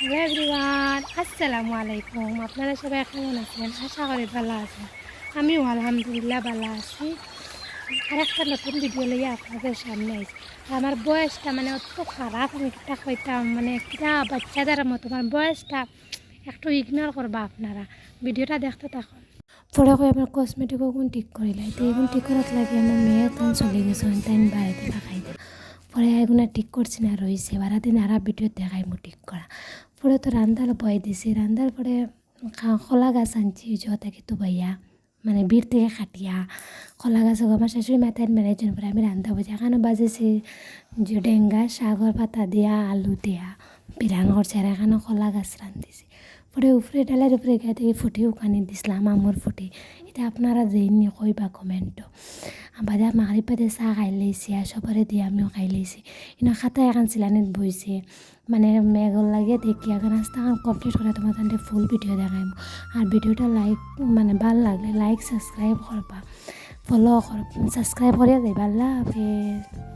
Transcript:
Hello everyone, আসসালামু আলাইকুম। আপনারা সবাই কেমন আছেন? আশা করি ভালো আছেন। আমিও আলহামদুলিল্লাহ ভালো আছি। আর একটা নতুন ভিডিও লইয়া আপনাদের সামনে আইছি। আর আমার বয়সটা মানে অত খারাপ, আমি কিটা কইতাম মানে কিটা বাচ্চাদের মতো। আমার বয়সটা একটু ইগনোর করবা আপনারা, ভিডিওটা দেখতে থাকুন। পরে কই আমার কসমেটিক ওগুন ঠিক করিলাই, তো এগুন ঠিক করাত লাগে আমার মেয়ে তখন চলে গেছে, তাই বাড়িতে থাকাই দেয়। পরে এগুলো ঠিক করছি না রয়েছে, বারা দিন আর ভিডিও দেখাই মো ঠিক করা। পরে তো রান্দার বয় দিছি, রান্দার পরে কলা গাছ আনছি যত কিন্তু ভাইয়া মানে বীর থেকে খাটিয়া কলা গাছ আমার শাশুড়ি মাথায় মেরেছেন। পরে আমি রান্না বুঝি এখানে বাজেছি যে ডেঙ্গা শাগর পাতা দিয়া আলু দিয়া বিরান করছে, আর এখানে কলা গাছ রান্ধিছি। পরে উপরে ডালের উপরে গিয়ে থেকে ফুটি ওখানে দিছিলাম আমর ফুটি। এটা আপনারা যেইনি কইবা কমেন্টও। বাদে মাগরিব বাদে চাহ খাই লাইছি আর সবরে দিয়ে আমিও খাই লাইছি। কিন্তু খাতা এখন চিলানিত বইছে মানে মেঘর লাগে দেখি এখন রাস্তা এখন কমপ্লিট করে তোমার তাদের ফুল ভিডিও দেখাইম। আর ভিডিওটা লাইক মানে ভাল লাগলে লাইক সাবস্ক্রাইব করবা, ফলো করবা, সাবস্ক্রাইব করিয়া যাইবা। আল্লাহ হাফেজ।